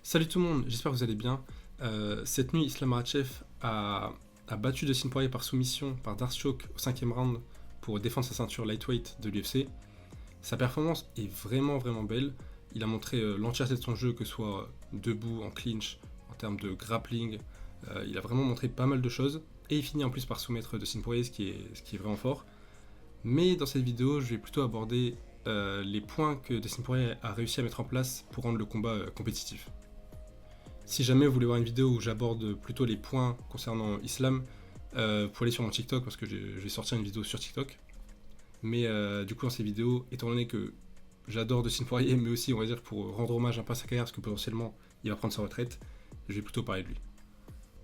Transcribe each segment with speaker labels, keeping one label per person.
Speaker 1: Salut tout le monde, j'espère que vous allez bien. Cette nuit, Islam Makhachev a battu Dustin Poirier par soumission par Dark au 5ème round pour défendre sa ceinture lightweight de l'UFC. Sa performance est vraiment belle. Il a montré l'entièreté de son jeu, que ce soit debout, en clinch, en termes de grappling. Il a vraiment montré pas mal de choses. Et il finit en plus par soumettre Dustin Poirier, ce qui est vraiment fort. Mais dans cette vidéo, je vais plutôt aborder les points que Dustin Poirier a réussi à mettre en place pour rendre le combat compétitif. Si jamais vous voulez voir une vidéo où j'aborde plutôt les points concernant Islam, vous pouvez aller sur mon TikTok parce que je vais sortir une vidéo sur TikTok. Mais du coup dans ces vidéos, étant donné que j'adore Dustin Poirier, mais aussi on va dire pour rendre hommage un peu à sa carrière parce que potentiellement il va prendre sa retraite, je vais plutôt parler de lui.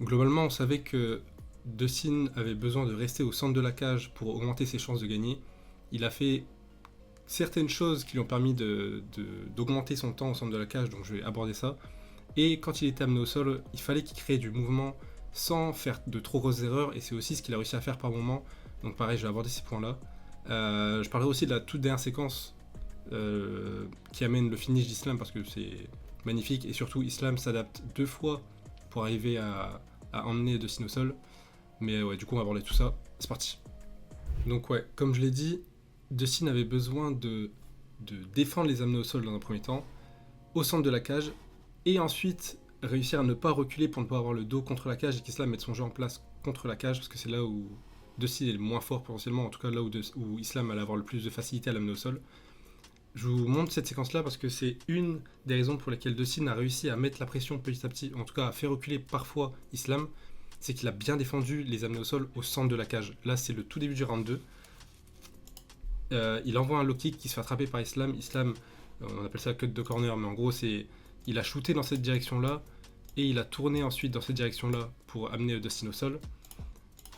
Speaker 1: Globalement on savait que Dustin avait besoin de rester au centre de la cage pour augmenter ses chances de gagner. Il a fait certaines choses qui lui ont permis d'augmenter son temps au centre de la cage, donc je vais aborder ça. Et quand il était amené au sol, il fallait qu'il crée du mouvement sans faire de trop grosses erreurs, et c'est aussi ce qu'il a réussi à faire par moment. Donc pareil, je vais aborder ces points-là. Je parlerai aussi de la toute dernière séquence qui amène le finish d'Islam, parce que c'est magnifique, et surtout Islam s'adapte 2 fois pour arriver à emmener Dustin au sol. Mais ouais, du coup on va aborder tout ça, c'est parti. Donc ouais, comme je l'ai dit, Dustin avait besoin de défendre les amener au sol dans un premier temps, au centre de la cage, et ensuite réussir à ne pas reculer pour ne pas avoir le dos contre la cage et qu'Islam mette son jeu en place contre la cage, parce que c'est là où Dustin est le moins fort potentiellement, en tout cas là où Islam allait avoir le plus de facilité à l'amener au sol. Je vous montre cette séquence là parce que c'est une des raisons pour lesquelles Dustin a réussi à mettre la pression petit à petit, en tout cas à faire reculer parfois Islam, c'est qu'il a bien défendu les amener au sol au centre de la cage. Là c'est le tout début du round 2. Il envoie un low kick qui se fait attraper par Islam. Islam, on appelle ça cut de corner, mais en gros c'est il a shooté dans cette direction-là et il a tourné ensuite dans cette direction-là pour amener Dustin au sol.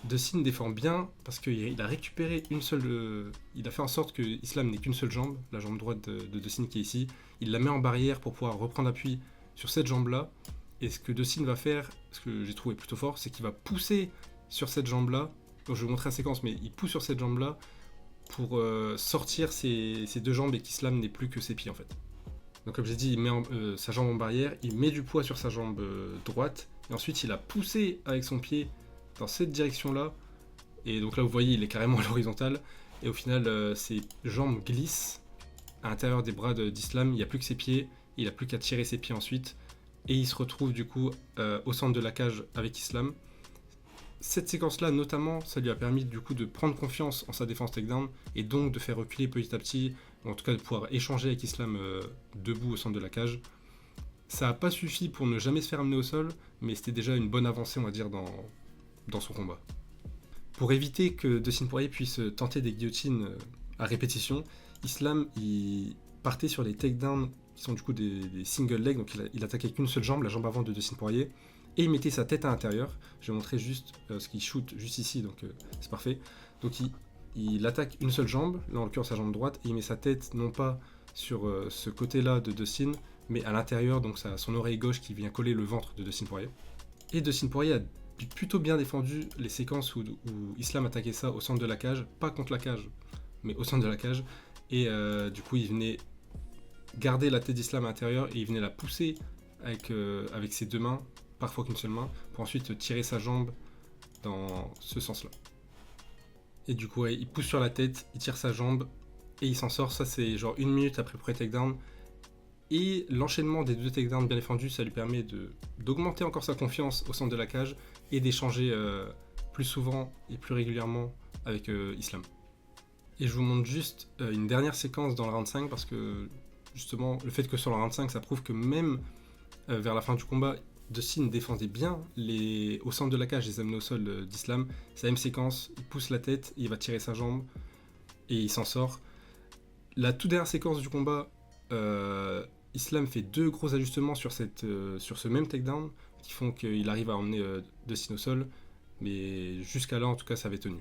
Speaker 1: Dustin défend bien parce qu'il a récupéré une seule... il a fait en sorte que Islam n'ait qu'une seule jambe, la jambe droite de Dustin qui est ici. Il la met en barrière pour pouvoir reprendre appui sur cette jambe-là. Et ce que Dustin va faire, ce que j'ai trouvé plutôt fort, c'est qu'il va pousser sur cette jambe-là. Donc je vais vous montrer la séquence, mais il pousse sur cette jambe-là pour sortir ses 2 jambes et qu'Islam n'ait plus que ses pieds en fait. Donc comme j'ai dit, il met sa jambe en barrière, il met du poids sur sa jambe droite, et ensuite il a poussé avec son pied dans cette direction-là, et donc là vous voyez il est carrément à l'horizontale, et au final ses jambes glissent à l'intérieur des bras d'Islam, il n'y a plus que ses pieds, il n'a plus qu'à tirer ses pieds ensuite, et il se retrouve du coup au centre de la cage avec Islam. Cette séquence-là, notamment, ça lui a permis du coup de prendre confiance en sa défense takedown et donc de faire reculer petit à petit, ou en tout cas de pouvoir échanger avec Islam debout au centre de la cage. Ça n'a pas suffi pour ne jamais se faire amener au sol, mais c'était déjà une bonne avancée, on va dire, dans son combat. Pour éviter que Dustin Poirier puisse tenter des guillotines à répétition, Islam il partait sur les takedowns qui sont du coup des single legs, donc il attaquait qu'une seule jambe, la jambe avant de Dustin Poirier, et il mettait sa tête à l'intérieur. Je vais montrer juste ce qu'il shoot juste ici, donc c'est parfait. Donc il attaque une seule jambe, là en l'occurrence sa jambe droite, et il met sa tête non pas sur ce côté-là de Dustin, mais à l'intérieur, donc son oreille gauche qui vient coller le ventre de Dustin Poirier. Et Dustin Poirier a plutôt bien défendu les séquences où Islam attaquait ça au centre de la cage, pas contre la cage, mais au centre de la cage, et du coup il venait garder la tête d'Islam à l'intérieur, et il venait la pousser avec ses 2 mains, parfois qu'une seule main, pour ensuite tirer sa jambe dans ce sens-là. Et du coup, ouais, il pousse sur la tête, il tire sa jambe, et il s'en sort. Ça, c'est genre 1 minute après le premier takedown. Et l'enchaînement des 2 takedowns bien défendus, ça lui permet d'augmenter encore sa confiance au centre de la cage, et d'échanger plus souvent et plus régulièrement avec Islam. Et je vous montre juste une dernière séquence dans le round 5, parce que justement, le fait que sur le round 5, ça prouve que même vers la fin du combat, Dustin défendait bien au centre de la cage les amener au sol d'Islam. C'est la même séquence, il pousse la tête, il va tirer sa jambe et il s'en sort. La toute dernière séquence du combat, Islam fait 2 gros ajustements sur ce même takedown qui font qu'il arrive à emmener Dustin au sol, mais jusqu'à là en tout cas ça avait tenu.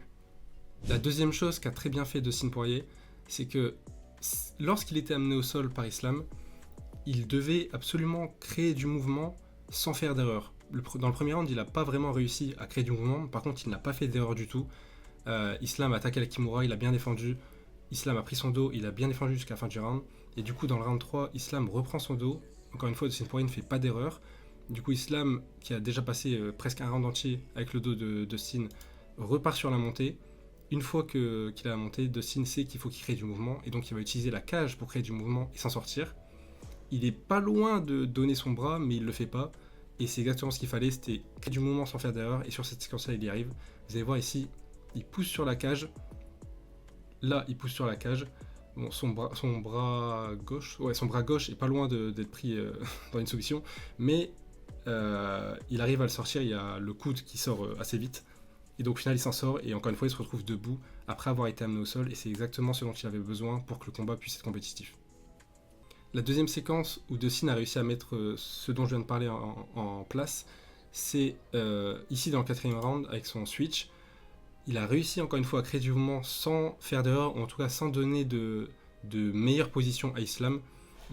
Speaker 1: La deuxième chose qu'a très bien fait Dustin Poirier, c'est que lorsqu'il était amené au sol par Islam, il devait absolument créer du mouvement sans faire d'erreur. Dans le premier round, il n'a pas vraiment réussi à créer du mouvement, par contre il n'a pas fait d'erreur du tout. Islam a attaqué la Kimura, il a bien défendu, Islam a pris son dos, il a bien défendu jusqu'à la fin du round, et du coup dans le round 3, Islam reprend son dos, encore une fois, Dustin Poirier ne fait pas d'erreur. Du coup, Islam, qui a déjà passé presque un round entier avec le dos de Dustin, repart sur la montée. Une fois qu'il a la montée, Dustin sait qu'il faut qu'il crée du mouvement, et donc il va utiliser la cage pour créer du mouvement et s'en sortir. Il est pas loin de donner son bras, mais il le fait pas. Et c'est exactement ce qu'il fallait, c'était créer du mouvement sans faire d'erreur, et sur cette séquence-là, il y arrive. Vous allez voir ici, il pousse sur la cage. Là, il pousse sur la cage. Bon, son bras gauche est pas loin d'être pris dans une soumission, mais il arrive à le sortir. Il y a le coude qui sort assez vite, et donc au final il s'en sort, et encore une fois il se retrouve debout après avoir été amené au sol, et c'est exactement ce dont il avait besoin pour que le combat puisse être compétitif. La deuxième séquence où Dustin a réussi à mettre ce dont je viens de parler en place, c'est ici dans le 4e round avec son switch. Il a réussi encore une fois à créer du mouvement sans faire d'erreur, ou en tout cas sans donner de meilleure position à Islam.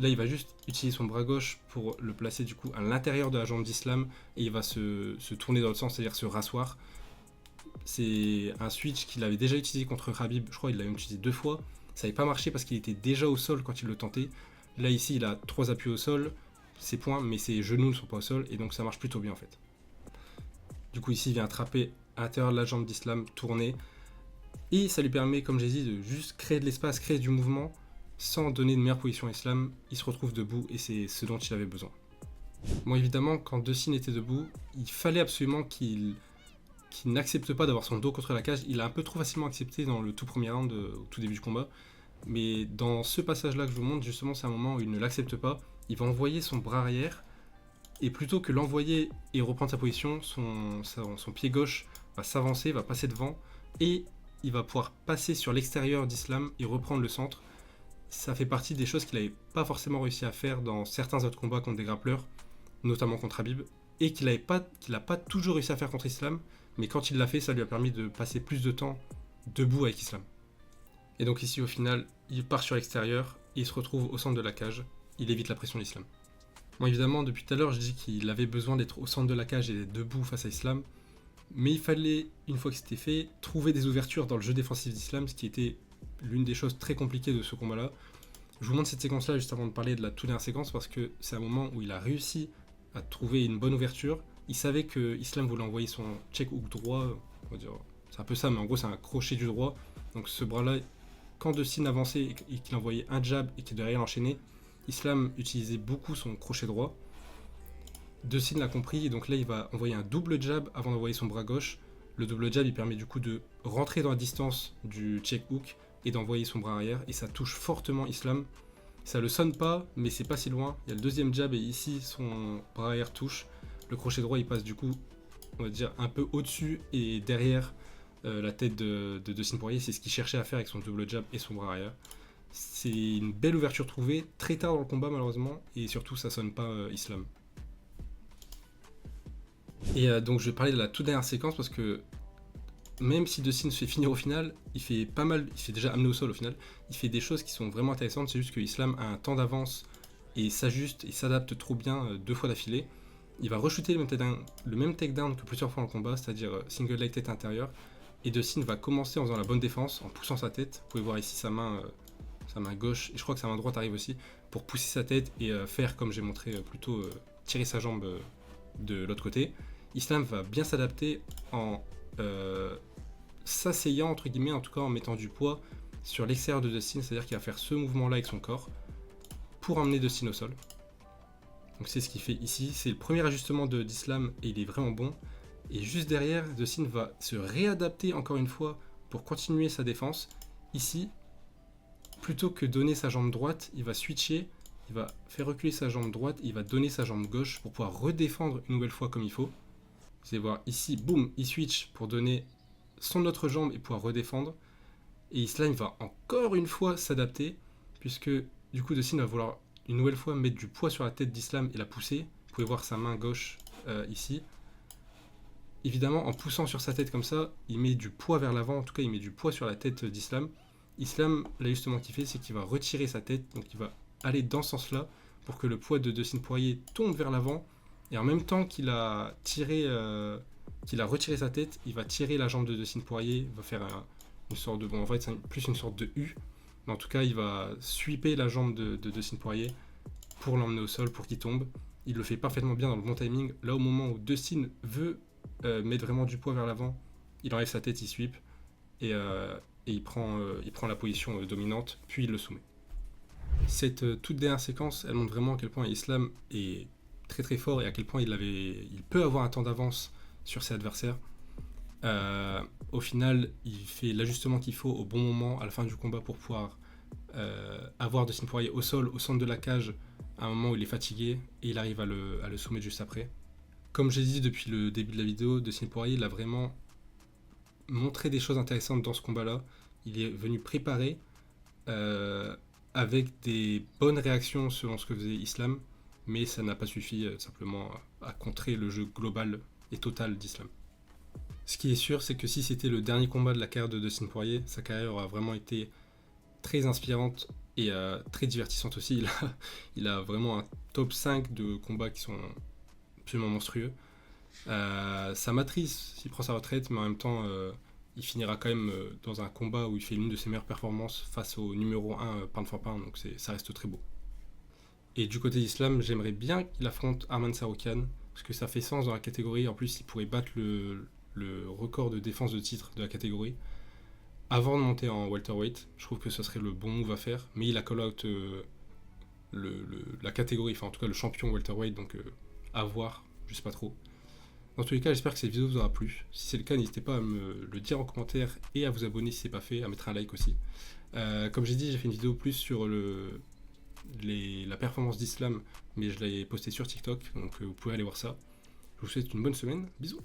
Speaker 1: Là, il va juste utiliser son bras gauche pour le placer du coup à l'intérieur de la jambe d'Islam, et il va se tourner dans le sens, c'est-à-dire se rasseoir. C'est un switch qu'il avait déjà utilisé contre Khabib, je crois qu'il l'a même utilisé 2 fois. Ça n'avait pas marché parce qu'il était déjà au sol quand il le tentait. Là, ici, il a 3 appuis au sol, ses poings, mais ses genoux ne sont pas au sol, et donc ça marche plutôt bien en fait. Du coup, ici, il vient attraper à l'intérieur de la jambe d'Islam, tourner, et ça lui permet, comme j'ai dit, de juste créer de l'espace, créer du mouvement, sans donner une meilleure position à Islam. Il se retrouve debout, et c'est ce dont il avait besoin. Bon, évidemment, quand Dustin était debout, il fallait absolument qu'il n'accepte pas d'avoir son dos contre la cage. Il a un peu trop facilement accepté dans le tout premier round, au tout début du combat, mais dans ce passage-là que je vous montre, justement, c'est un moment où il ne l'accepte pas. Il va envoyer son bras arrière, et plutôt que l'envoyer et reprendre sa position, son pied gauche va s'avancer, va passer devant, et il va pouvoir passer sur l'extérieur d'Islam et reprendre le centre. Ça fait partie des choses qu'il n'avait pas forcément réussi à faire dans certains autres combats contre des grappleurs, notamment contre Khabib, et qu'il n'a pas toujours réussi à faire contre Islam, mais quand il l'a fait, ça lui a permis de passer plus de temps debout avec Islam. Et donc ici, au final, il part sur l'extérieur, et il se retrouve au centre de la cage. Il évite la pression d'Islam. Bon, évidemment, depuis tout à l'heure, je dis qu'il avait besoin d'être au centre de la cage et d'être debout face à Islam, mais il fallait, une fois que c'était fait, trouver des ouvertures dans le jeu défensif d'Islam, ce qui était l'une des choses très compliquées de ce combat-là. Je vous montre cette séquence-là juste avant de parler de la toute dernière séquence, parce que c'est un moment où il a réussi à trouver une bonne ouverture. Il savait que Islam voulait envoyer son check hook droit, on va dire, c'est un peu ça, mais en gros c'est un crochet du droit. Donc ce bras-là, quand Dustin avançait et qu'il envoyait un jab et qu'il derrière l'enchaînait, Islam utilisait beaucoup son crochet droit. Dustin l'a compris, et donc là il va envoyer un double jab avant d'envoyer son bras gauche. Le double jab il permet du coup de rentrer dans la distance du check hook et d'envoyer son bras arrière, et ça touche fortement Islam. Ça le sonne pas, mais c'est pas si loin. Il y a le deuxième jab, et ici son bras arrière touche. Le crochet droit il passe du coup, on va dire, un peu au-dessus et derrière la tête de Dustin Poirier. C'est ce qu'il cherchait à faire avec son double jab et son bras arrière. C'est une belle ouverture trouvée, très tard dans le combat malheureusement, et surtout ça sonne pas Islam. Et donc je vais parler de la toute dernière séquence, parce que même si Dustin se fait finir au final, il fait déjà amener au sol au final, il fait des choses qui sont vraiment intéressantes. C'est juste que Islam a un temps d'avance et s'ajuste et s'adapte trop bien 2 fois d'affilée. Il va re-shooter le même takedown que plusieurs fois dans le combat, c'est-à-dire single leg tête intérieure, et Dustin va commencer en faisant la bonne défense, en poussant sa tête. Vous pouvez voir ici sa main gauche, et je crois que sa main droite arrive aussi, pour pousser sa tête et faire, comme j'ai montré plutôt, tirer sa jambe de l'autre côté. Islam va bien s'adapter en s'asseyant, entre guillemets, en tout cas en mettant du poids sur l'extérieur de Dustin, c'est-à-dire qu'il va faire ce mouvement-là avec son corps pour emmener Dustin au sol. Donc c'est ce qu'il fait ici, c'est le premier ajustement d'Islam, et il est vraiment bon. Et juste derrière, Dustin va se réadapter encore une fois pour continuer sa défense. Ici, plutôt que donner sa jambe droite, il va switcher, il va faire reculer sa jambe droite, il va donner sa jambe gauche pour pouvoir redéfendre une nouvelle fois comme il faut. Vous allez voir ici, boum, il switch pour donner son autre jambe et pouvoir redéfendre. Et Islam va encore une fois s'adapter, puisque du coup Dustin va vouloir une nouvelle fois mettre du poids sur la tête d'Islam et la pousser. Vous pouvez voir sa main gauche ici. Évidemment, en poussant sur sa tête comme ça, il met du poids vers l'avant, en tout cas il met du poids sur la tête d'Islam. Islam, l'ajustement qu'il fait, c'est qu'il va retirer sa tête, donc il va aller dans ce sens-là pour que le poids de Dustin Poirier tombe vers l'avant, et en même temps qu'il a retiré sa tête, il va tirer la jambe de Dustin Poirier, il va faire une sorte de, bon en fait c'est plus une sorte de U, mais en tout cas il va sweeper la jambe de Dustin Poirier pour l'emmener au sol, pour qu'il tombe. Il le fait parfaitement bien dans le bon timing. Là, au moment où Dustin veut mettre vraiment du poids vers l'avant, il enlève sa tête, il sweep et il prend la position dominante, puis il le soumet. Cette toute dernière séquence, elle montre vraiment à quel point Islam est très très fort et à quel point il peut avoir un temps d'avance sur ses adversaires. Au final, il fait l'ajustement qu'il faut au bon moment à la fin du combat pour pouvoir avoir Dustin Poirier au sol, au centre de la cage, à un moment où il est fatigué, et il arrive à le soumettre juste après. Comme j'ai dit depuis le début de la vidéo, Dustin Poirier, il a vraiment montré des choses intéressantes dans ce combat-là. Il est venu préparer avec des bonnes réactions selon ce que faisait Islam, mais ça n'a pas suffi simplement à contrer le jeu global et total d'Islam. Ce qui est sûr, c'est que si c'était le dernier combat de la carrière de Dustin Poirier, sa carrière aura vraiment été très inspirante et très divertissante aussi. Il a vraiment un top 5 de combats qui sont absolument monstrueux. Ça m'attriste s'il prend sa retraite, mais en même temps, il finira quand même dans un combat où il fait l'une de ses meilleures performances face au numéro 1 pound for pound, donc ça reste très beau. Et du côté d'Islam, j'aimerais bien qu'il affronte Arman Tsarukyan, parce que ça fait sens dans la catégorie. En plus, il pourrait battre le record de défense de titre de la catégorie avant de monter en welterweight. Je trouve que ce serait le bon move à faire, mais il a call out la catégorie, enfin en tout cas le champion welterweight, donc à voir, je sais pas trop. Dans tous les cas, j'espère que cette vidéo vous aura plu. Si c'est le cas, n'hésitez pas à me le dire en commentaire et à vous abonner si c'est pas fait, à mettre un like aussi. Comme j'ai dit, j'ai fait une vidéo plus sur la performance d'Islam, mais je l'ai postée sur TikTok, donc vous pouvez aller voir ça. Je vous souhaite une bonne semaine, bisous.